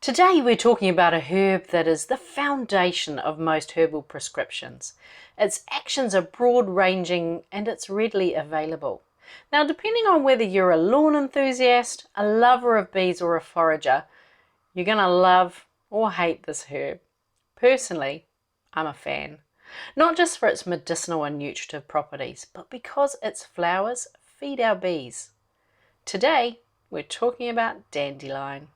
Today we're talking about a herb that is the foundation of most herbal prescriptions. Its actions are broad-ranging and it's readily available. Now, depending on whether you're a lawn enthusiast, a lover of bees or a forager, you're going to love or hate this herb. Personally, I'm a fan. Not just for its medicinal and nutritive properties, but because its flowers feed our bees. Today, we're talking about dandelion.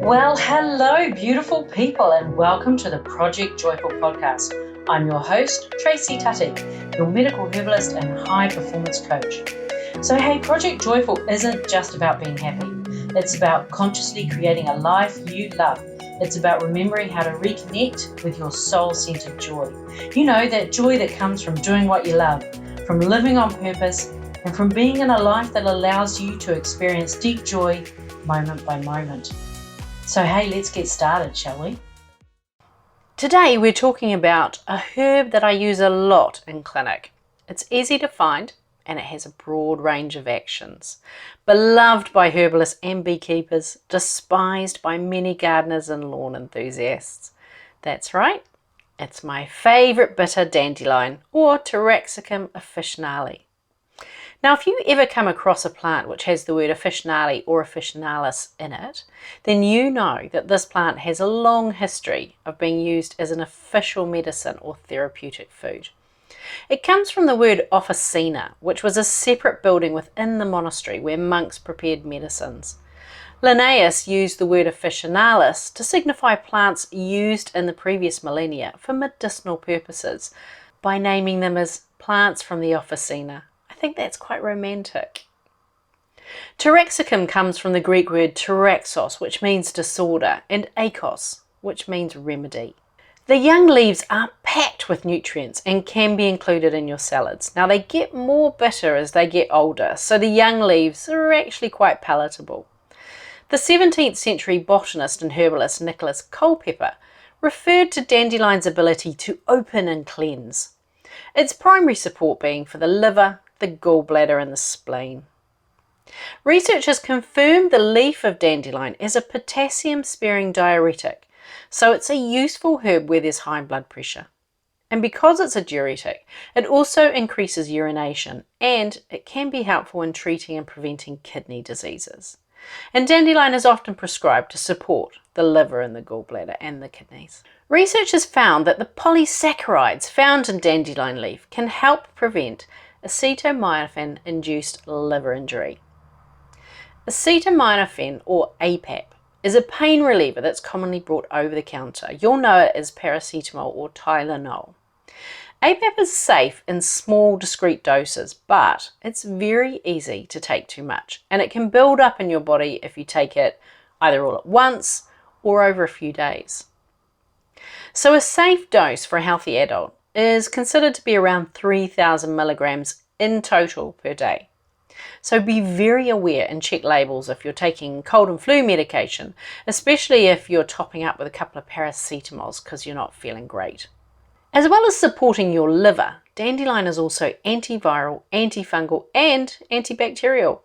Well, hello, beautiful people, and welcome to the Project Joyful podcast. I'm your host, Tracy Tutty, your medical herbalist and high performance coach. So, hey, Project Joyful isn't just about being happy. It's about consciously creating a life you love. It's about remembering how to reconnect with your soul-centered joy. You know, that joy that comes from doing what you love, from living on purpose, and from being in a life that allows you to experience deep joy moment by moment. So hey, let's get started, shall we? Today we're talking about a herb that I use a lot in clinic. It's easy to find and it has a broad range of actions. Beloved by herbalists and beekeepers, despised by many gardeners and lawn enthusiasts. That's right, it's my favourite bitter dandelion, or Taraxacum officinale. Now, if you ever come across a plant which has the word officinale or officinalis in it, then you know that this plant has a long history of being used as an official medicine or therapeutic food. It comes from the word officina, which was a separate building within the monastery where monks prepared medicines. Linnaeus used the word officinalis to signify plants used in the previous millennia for medicinal purposes by naming them as plants from the officina. I think that's quite romantic. Taraxacum comes from the Greek word taraxos, which means disorder, and akos, which means remedy. The young leaves are packed with nutrients and can be included in your salads. Now, they get more bitter as they get older, so the young leaves are actually quite palatable. The 17th century botanist and herbalist Nicholas Culpeper referred to dandelion's ability to open and cleanse, its primary support being for the liver, the gallbladder and the spleen. Researchers confirmed the leaf of dandelion is a potassium-sparing diuretic, so it's a useful herb where there's high blood pressure. And because it's a diuretic, it also increases urination and it can be helpful in treating and preventing kidney diseases. And dandelion is often prescribed to support the liver and the gallbladder and the kidneys. Researchers found that the polysaccharides found in dandelion leaf can help prevent acetaminophen-induced liver injury. Acetaminophen, or APAP, is a pain reliever that's commonly brought over the counter. You'll know it as paracetamol or Tylenol. APAP is safe in small, discrete doses, but it's very easy to take too much, and it can build up in your body if you take it either all at once or over a few days. So a safe dose for a healthy adult is considered to be around 3,000 milligrams in total per day. So be very aware and check labels if you're taking cold and flu medication, especially if you're topping up with a couple of paracetamols because you're not feeling great. As well as supporting your liver, dandelion is also antiviral, antifungal and antibacterial.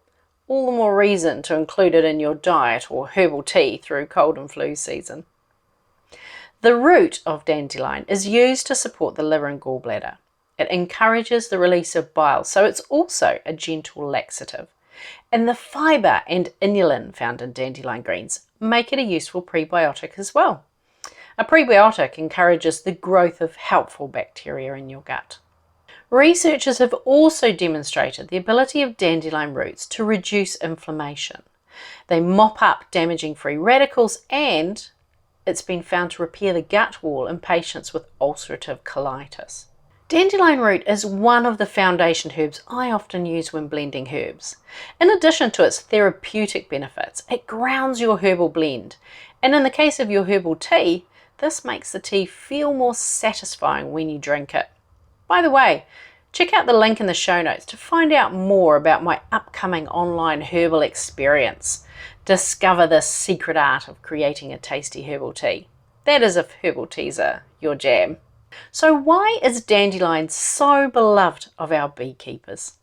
All the more reason to include it in your diet or herbal tea through cold and flu season. The root of dandelion is used to support the liver and gallbladder. It encourages the release of bile, so it's also a gentle laxative. And the fibre and inulin found in dandelion greens make it a useful prebiotic as well. A prebiotic encourages the growth of helpful bacteria in your gut. Researchers have also demonstrated the ability of dandelion roots to reduce inflammation. They mop up damaging free radicals and it's been found to repair the gut wall in patients with ulcerative colitis. Dandelion root is one of the foundation herbs I often use when blending herbs. In addition to its therapeutic benefits, it grounds your herbal blend. And in the case of your herbal tea, this makes the tea feel more satisfying when you drink it. By the way, check out the link in the show notes to find out more about my upcoming online herbal experience. Discover the secret art of creating a tasty herbal tea. That is if herbal teas are your jam. So why is dandelion so beloved of our beekeepers?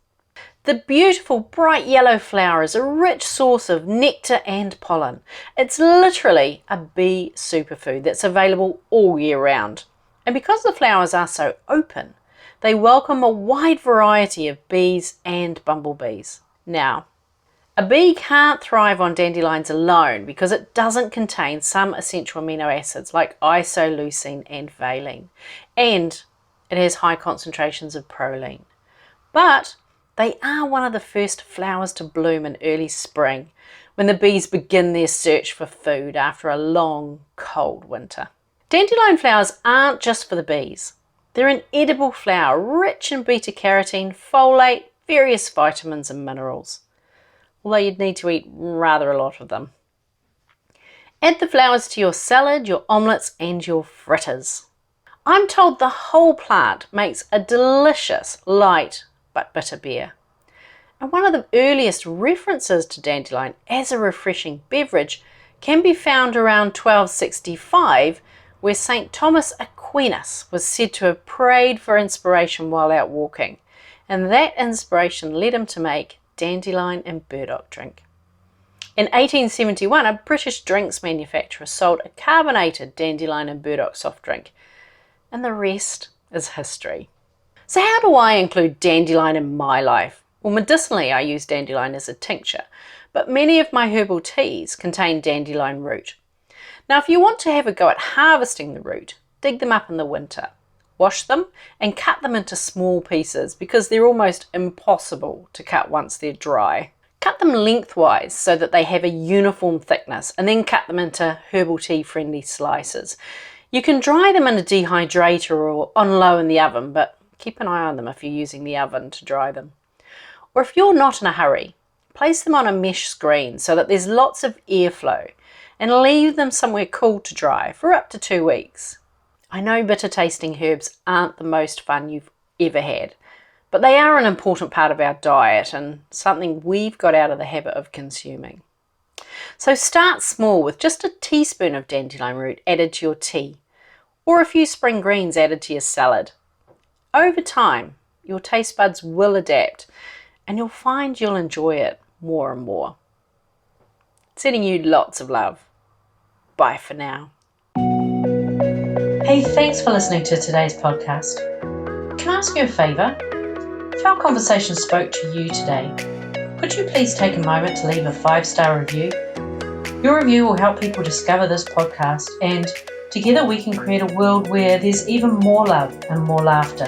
The beautiful bright yellow flower is a rich source of nectar and pollen. It's literally a bee superfood that's available all year round. And because the flowers are so open, they welcome a wide variety of bees and bumblebees. Now, a bee can't thrive on dandelions alone because it doesn't contain some essential amino acids like isoleucine and valine, and it has high concentrations of proline. But they are one of the first flowers to bloom in early spring, when the bees begin their search for food after a long, cold winter. Dandelion flowers aren't just for the bees. They're an edible flower rich in beta-carotene, folate, various vitamins and minerals, although you'd need to eat rather a lot of them. Add the flowers to your salad, your omelettes and your fritters. I'm told the whole plant makes a delicious, light but bitter beer. And one of the earliest references to dandelion as a refreshing beverage can be found around 1265, where St. Thomas Aquinas was said to have prayed for inspiration while out walking, and that inspiration led him to make dandelion and burdock drink. In 1871, a British drinks manufacturer sold a carbonated dandelion and burdock soft drink, and the rest is history. So how do I include dandelion in my life? Well, medicinally I use dandelion as a tincture, but many of my herbal teas contain dandelion root. Now if you want to have a go at harvesting the root, dig them up in the winter, wash them and cut them into small pieces because they're almost impossible to cut once they're dry. Cut them lengthwise so that they have a uniform thickness, and then cut them into herbal tea friendly slices. You can dry them in a dehydrator or on low in the oven, but keep an eye on them if you're using the oven to dry them. Or if you're not in a hurry, place them on a mesh screen so that there's lots of airflow, and leave them somewhere cool to dry for up to 2 weeks. I know bitter tasting herbs aren't the most fun you've ever had, but they are an important part of our diet and something we've got out of the habit of consuming. So start small with just a teaspoon of dandelion root added to your tea, or a few spring greens added to your salad. Over time, your taste buds will adapt and you'll find you'll enjoy it more and more. Sending you lots of love. Bye for now. Hey, thanks for listening to today's podcast. Can I ask you a favour? If our conversation spoke to you today, could you please take a moment to leave a 5-star review? Your review will help people discover this podcast, and together we can create a world where there's even more love and more laughter.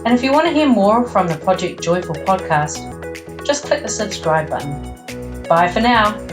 And if you want to hear more from the Project Joyful podcast, just click the subscribe button. Bye for now.